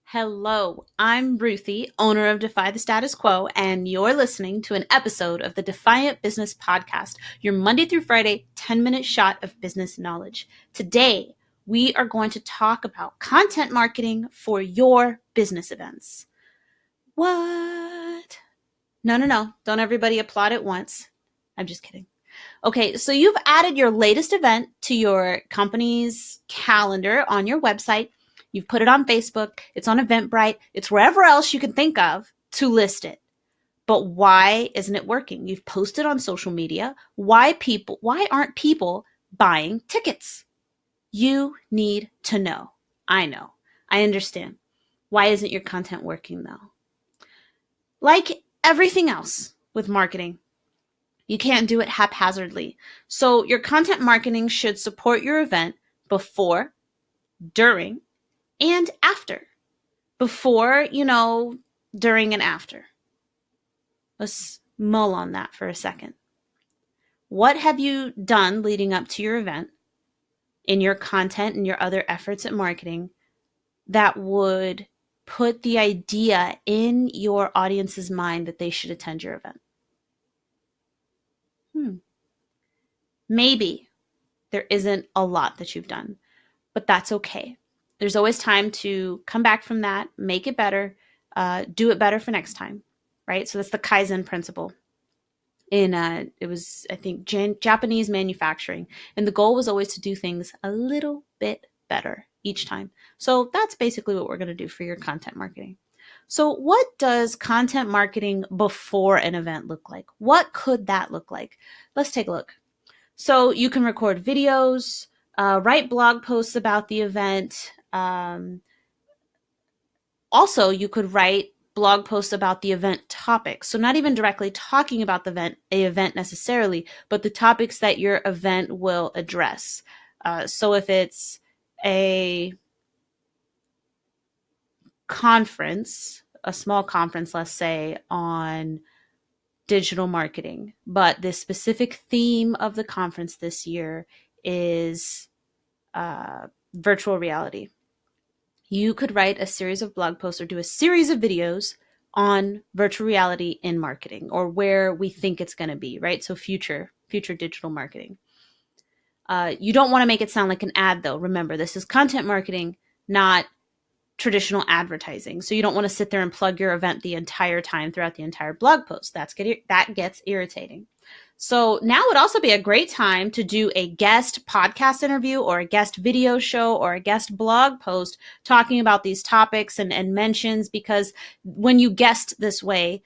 Hello, I'm Ruthie, owner of Defy the Status Quo, and you're listening to an episode of the Defiant Business Podcast, your Monday through Friday 10-minute shot of business knowledge. Today, we are going to talk about content marketing for your business events. What? No. Don't everybody applaud at once. I'm just kidding. Okay, so you've added your latest event to your company's calendar on your website. You've put it on Facebook, it's on Eventbrite, it's wherever else you can think of to list it. But why isn't it working? You've posted on social media. Why aren't people buying tickets? You need to know. I know. I understand. Why isn't your content working though? Like everything else with marketing, you can't do it haphazardly. So your content marketing should support your event before, during, and after. Before, during and after. Let's mull on that for a second. What have you done leading up to your event in your content and your other efforts at marketing that would put the idea in your audience's mind that they should attend your event? Maybe there isn't a lot that you've done, but that's okay. There's always time to come back from that, make it better, do it better for next time, right? So that's the Kaizen principle. It was, I think, Japanese manufacturing, and the goal was always to do things a little bit better each time. So that's basically what we're going to do for your content marketing. So what does content marketing before an event look like? What could that look like? Let's take a look. So you can record videos, write blog posts about the event. Also, you could write blog posts about the event topics. So not even directly talking about the event necessarily, but the topics that your event will address. So if it's a conference, a small conference, let's say, on digital marketing, but the specific theme of the conference this year is virtual reality. You could write a series of blog posts or do a series of videos on virtual reality in marketing, or where we think it's going to be, right? So future digital marketing. You don't want to make it sound like an ad, though. Remember, this is content marketing, not traditional advertising. So you don't want to sit there and plug your event the entire time throughout the entire blog post. That gets irritating. So now would also be a great time to do a guest podcast interview or a guest video show or a guest blog post talking about these topics and mentions, because when you guest this way,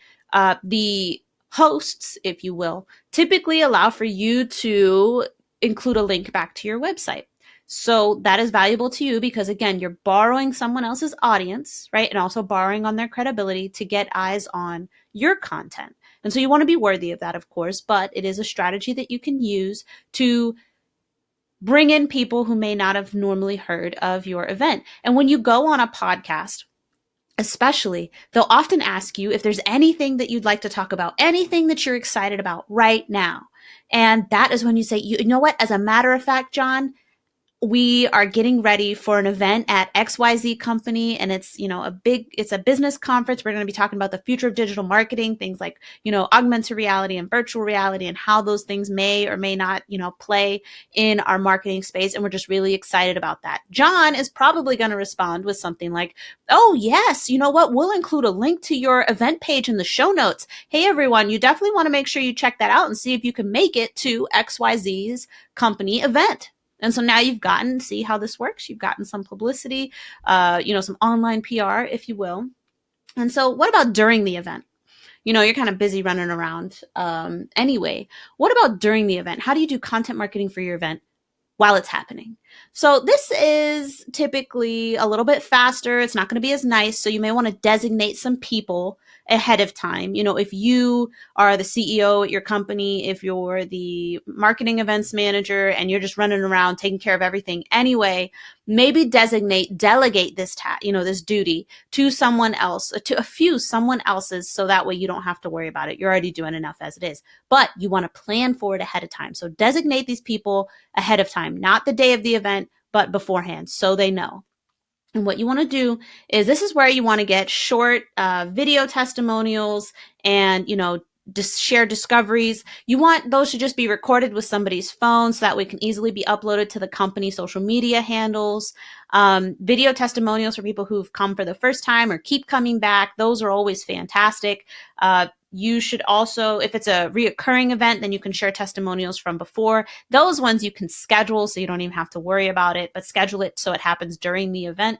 the hosts, if you will, typically allow for you to include a link back to your website. So that is valuable to you because, again, you're borrowing someone else's audience, right? And also borrowing on their credibility to get eyes on your content. And so you want to be worthy of that, of course, but it is a strategy that you can use to bring in people who may not have normally heard of your event. And when you go on a podcast, especially, they'll often ask you if there's anything that you'd like to talk about, anything that you're excited about right now. And that is when you say, you know what, as a matter of fact, John, we are getting ready for an event at XYZ company, and it's, it's a business conference. We're going to be talking about the future of digital marketing, things like, augmented reality and virtual reality and how those things may or may not, play in our marketing space. And we're just really excited about that. John is probably going to respond with something like, oh, yes, you know what? We'll include a link to your event page in the show notes. Hey, everyone, you definitely want to make sure you check that out and see if you can make it to XYZ's company event. And so now you've gotten, see how this works. You've gotten some publicity, some online PR, if you will. And so what about during the event? You're kind of busy running around anyway. What about during the event? How do you do content marketing for your event while it's happening? So this is typically a little bit faster. It's not going to be as nice. So you may want to designate some people ahead of time. If you are the CEO at your company, if you're the marketing events manager and you're just running around taking care of everything anyway, maybe delegate this this duty to someone else, to someone else's, so that way you don't have to worry about it. You're already doing enough as it is, but you want to plan for it ahead of time. So designate these people ahead of time, not the day of the event, but beforehand, so they know. And what you want to do is, this is where you want to get short video testimonials and, just share discoveries. You want those to just be recorded with somebody's phone so that way it can easily be uploaded to the company social media handles. Video testimonials for people who've come for the first time or keep coming back. Those are always fantastic. You should also, if it's a reoccurring event, then you can share testimonials from before. Those ones you can schedule so you don't even have to worry about it, but schedule it so it happens during the event.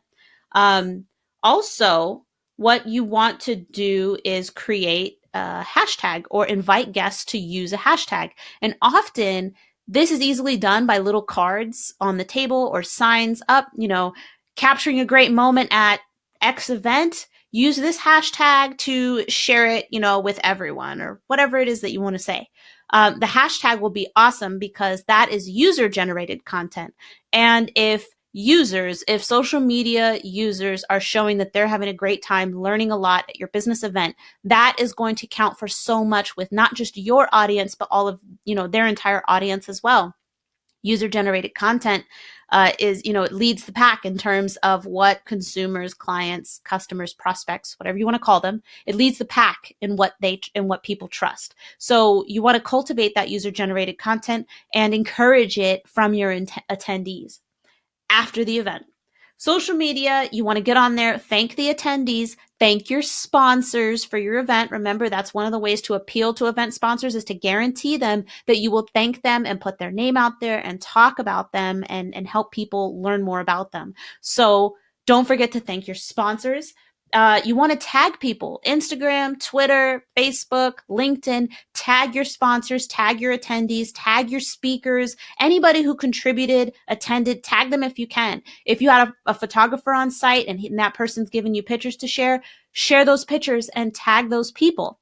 Um, Also, what you want to do is create a hashtag or invite guests to use a hashtag. And often this is easily done by little cards on the table or signs up, capturing a great moment at X event. Use this hashtag to share it, with everyone, or whatever it is that you want to say. The hashtag will be awesome because that is user generated content. And if social media users are showing that they're having a great time learning a lot at your business event, that is going to count for so much with not just your audience, but all of, their entire audience as well. User generated content it leads the pack in terms of what consumers, clients, customers, prospects, whatever you want to call them, it leads the pack in what people trust. So you want to cultivate that user generated content and encourage it from your attendees after the event. Social media, you want to get on there, thank the attendees, thank your sponsors for your event. Remember, that's one of the ways to appeal to event sponsors, is to guarantee them that you will thank them and put their name out there and talk about them and help people learn more about them. So don't forget to thank your sponsors. You want to tag people: Instagram, Twitter, Facebook, LinkedIn. Tag your sponsors, tag your attendees, tag your speakers, anybody who contributed, attended. Tag them if you can. If you had a photographer on site and that person's giving you pictures to share those pictures and tag those people.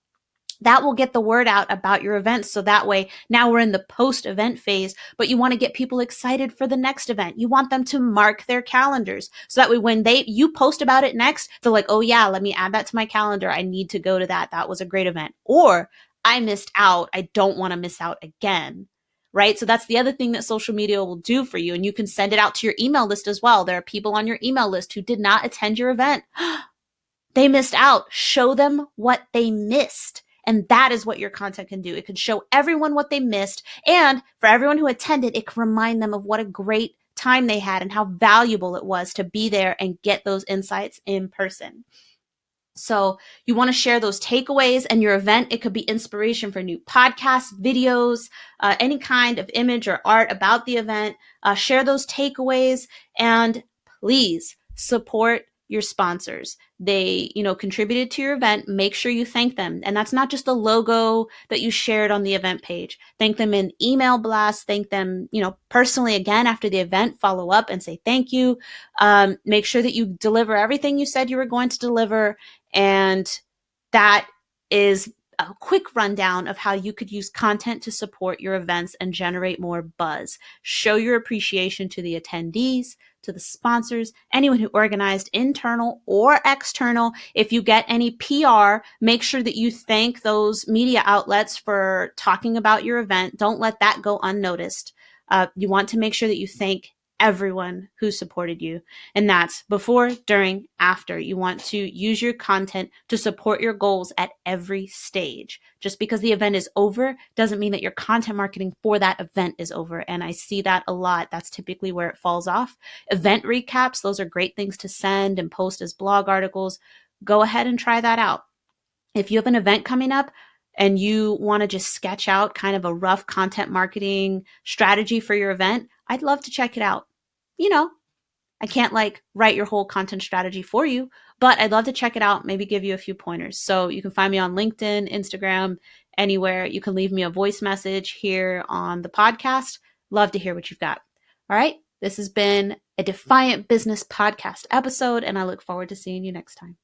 That will get the word out about your events. So that way, now we're in the post-event phase, but you want to get people excited for the next event. You want them to mark their calendars. So that way, when you post about it next, they're like, oh yeah, let me add that to my calendar. I need to go to that. That was a great event. Or I missed out. I don't want to miss out again. Right? So that's the other thing that social media will do for you. And you can send it out to your email list as well. There are people on your email list who did not attend your event. They missed out. Show them what they missed. And that is what your content can do. It can show everyone what they missed. And for everyone who attended, it can remind them of what a great time they had and how valuable it was to be there and get those insights in person. So you want to share those takeaways, and your event, it could be inspiration for new podcasts, videos, any kind of image or art about the event. Share those takeaways, and please support your sponsors. They, contributed to your event. Make sure you thank them. And that's not just the logo that you shared on the event page. Thank them in email blasts. Thank them, personally again after the event. Follow up and say thank you. Make sure that you deliver everything you said you were going to deliver. And that is a quick rundown of how you could use content to support your events and generate more buzz. Show your appreciation to the attendees, to the sponsors, anyone who organized, internal or external. If you get any PR, make sure that you thank those media outlets for talking about your event. Don't let that go unnoticed. You want to make sure that you thank everyone who supported you. And that's before, during, after. You want to use your content to support your goals at every stage. Just because the event is over doesn't mean that your content marketing for that event is over. And I see that a lot. That's typically where it falls off. Event recaps, those are great things to send and post as blog articles. Go ahead and try that out. If you have an event coming up and you want to just sketch out kind of a rough content marketing strategy for your event, I'd love to check it out. I can't write your whole content strategy for you, but I'd love to check it out, maybe give you a few pointers. So you can find me on LinkedIn, Instagram, anywhere. You can leave me a voice message here on the podcast. Love to hear what you've got. All right. This has been a Defiant Business Podcast episode, and I look forward to seeing you next time.